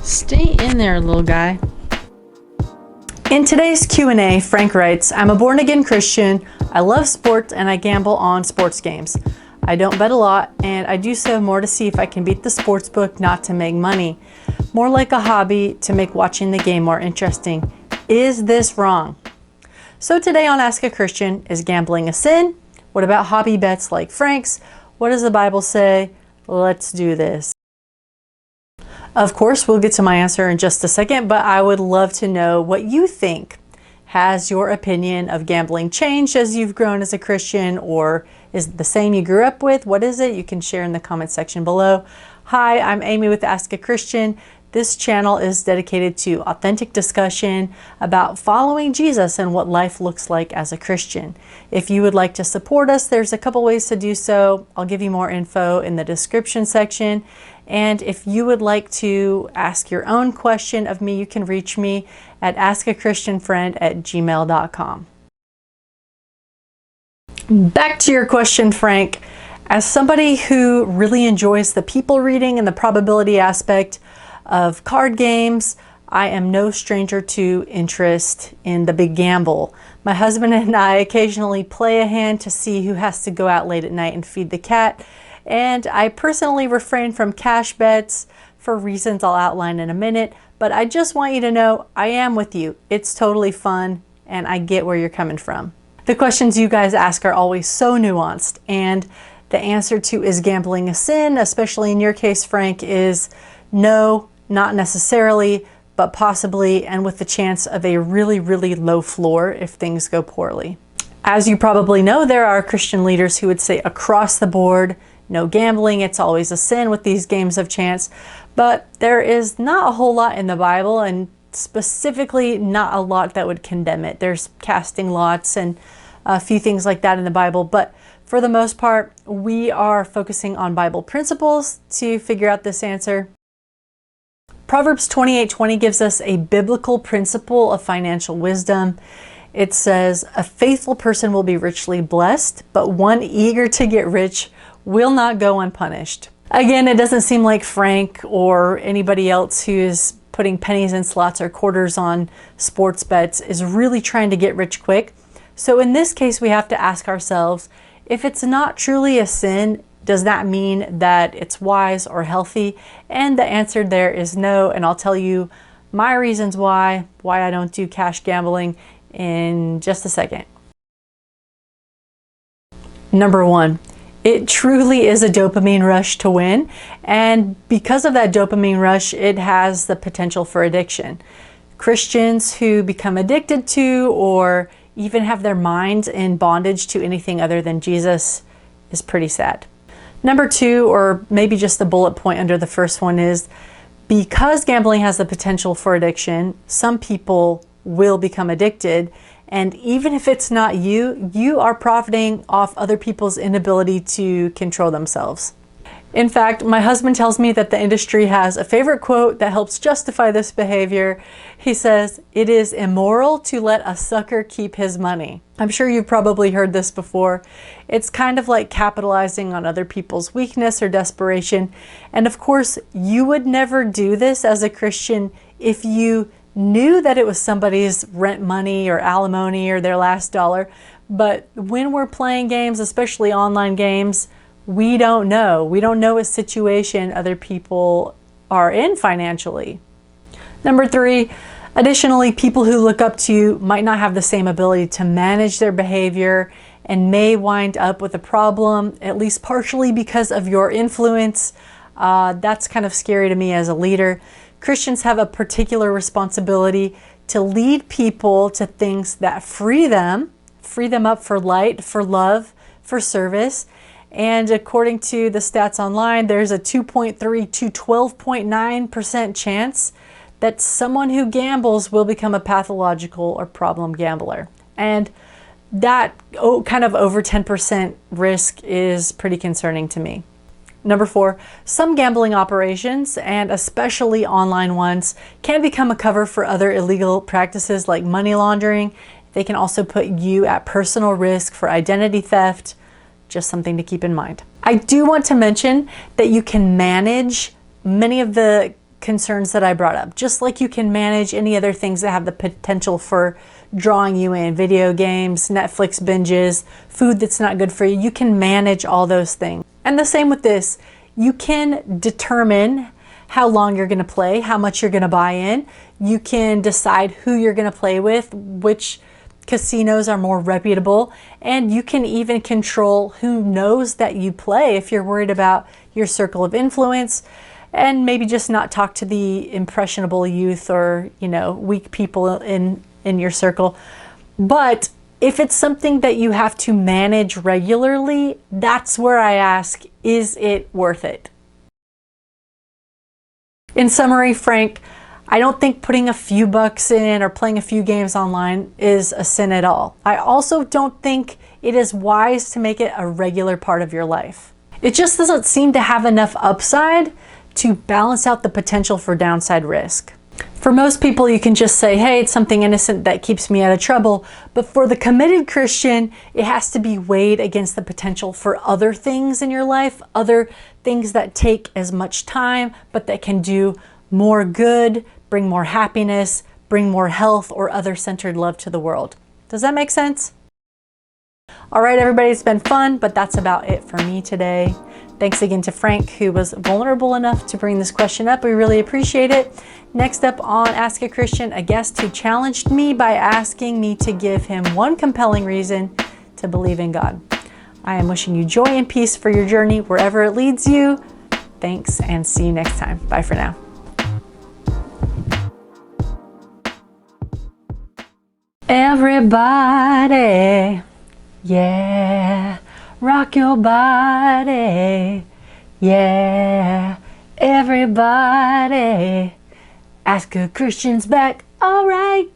Stay in there, little guy. In today's Q&A, Frank writes, I'm a born-again Christian, I love sports, and I gamble on sports games. I don't bet a lot, and I do so more to see if I can beat the sportsbook, not to make money. More like a hobby to make watching the game more interesting. Is this wrong? So today on Ask a Christian, is gambling a sin? What about hobby bets like Frank's? What does the Bible say? Let's do this. Of course, we'll get to my answer in just a second, but I would love to know what you think. Has your opinion of gambling changed as you've grown as a Christian, or is it the same you grew up with? What is it? You can share in the comment section below. Hi, I'm Amy with Ask a Christian. This channel is dedicated to authentic discussion about following Jesus and what life looks like as a Christian. If you would like to support us, there's a couple ways to do so. I'll give you more info in the description section. And if you would like to ask your own question of me, you can reach me at askachristianfriend@gmail.com. Back to your question, Frank. As somebody who really enjoys the people reading and the probability aspect of card games, I am no stranger to interest in the big gamble. My husband and I occasionally play a hand to see who has to go out late at night and feed the cat. And I personally refrain from cash bets for reasons I'll outline in a minute, but I just want you to know I am with you. It's totally fun, and I get where you're coming from. The questions you guys ask are always so nuanced, and the answer to is gambling a sin, especially in your case, Frank, is no, not necessarily, but possibly, and with the chance of a really, really low floor if things go poorly. As you probably know, there are Christian leaders who would say across the board, no gambling, it's always a sin with these games of chance. But there is not a whole lot in the Bible, and specifically not a lot that would condemn it. There's casting lots and a few things like that in the Bible, but for the most part, we are focusing on Bible principles to figure out this answer. Proverbs 28:20 gives us a biblical principle of financial wisdom. It says, a faithful person will be richly blessed, but one eager to get rich will not go unpunished. Again, it doesn't seem like Frank or anybody else who is putting pennies in slots or quarters on sports bets is really trying to get rich quick. So in this case, we have to ask ourselves, if it's not truly a sin, does that mean that it's wise or healthy? And the answer there is no, and I'll tell you my reasons why I don't do cash gambling in just a second. Number one, it truly is a dopamine rush to win, and because of that dopamine rush, it has the potential for addiction. Christians who become addicted to or even have their minds in bondage to anything other than Jesus is pretty sad. Number two, or maybe just the bullet point under the first one, is because gambling has the potential for addiction, some people will become addicted. And even if it's not you, you are profiting off other people's inability to control themselves. In fact, my husband tells me that the industry has a favorite quote that helps justify this behavior. He says, "It is immoral to let a sucker keep his money." I'm sure you've probably heard this before. It's kind of like capitalizing on other people's weakness or desperation. And of course, you would never do this as a Christian if you knew that it was somebody's rent money or alimony or their last dollar. But when we're playing games, especially online games, we don't know. We don't know what situation other people are in financially. Number three, additionally, people who look up to you might not have the same ability to manage their behavior and may wind up with a problem, at least partially because of your influence. That's kind of scary to me as a leader. Christians have a particular responsibility to lead people to things that free them up for light, for love, for service. And according to the stats online, there's a 2.3 to 12.9% chance that someone who gambles will become a pathological or problem gambler. And that kind of over 10% risk is pretty concerning to me. Number four, some gambling operations, and especially online ones, can become a cover for other illegal practices like money laundering. They can also put you at personal risk for identity theft. Just something to keep in mind. I do want to mention that you can manage many of the concerns that I brought up. Just like you can manage any other things that have the potential for drawing you in, video games, Netflix binges, food that's not good for you, you can manage all those things. And the same with this. You can determine how long you're going to play, how much you're going to buy in. You can decide who you're going to play with, which casinos are more reputable, and you can even control who knows that you play if you're worried about your circle of influence, and maybe just not talk to the impressionable youth or, weak people in your circle. But if it's something that you have to manage regularly, that's where I ask, is it worth it? In summary, Frank, I don't think putting a few bucks in or playing a few games online is a sin at all. I also don't think it is wise to make it a regular part of your life. It just doesn't seem to have enough upside to balance out the potential for downside risk. For most people, you can just say, hey, it's something innocent that keeps me out of trouble. But for the committed Christian, it has to be weighed against the potential for other things in your life, other things that take as much time, but that can do more good, bring more happiness, bring more health or other-centered love to the world. Does that make sense? All right, everybody, it's been fun, but that's about it for me today. Thanks again to Frank, who was vulnerable enough to bring this question up. We really appreciate it. Next up on Ask a Christian, a guest who challenged me by asking me to give him one compelling reason to believe in God. I am wishing you joy and peace for your journey, wherever it leads you. Thanks, and see you next time. Bye for now. Everybody, yeah, rock your body, yeah, everybody, Ask a Christian's back, all right.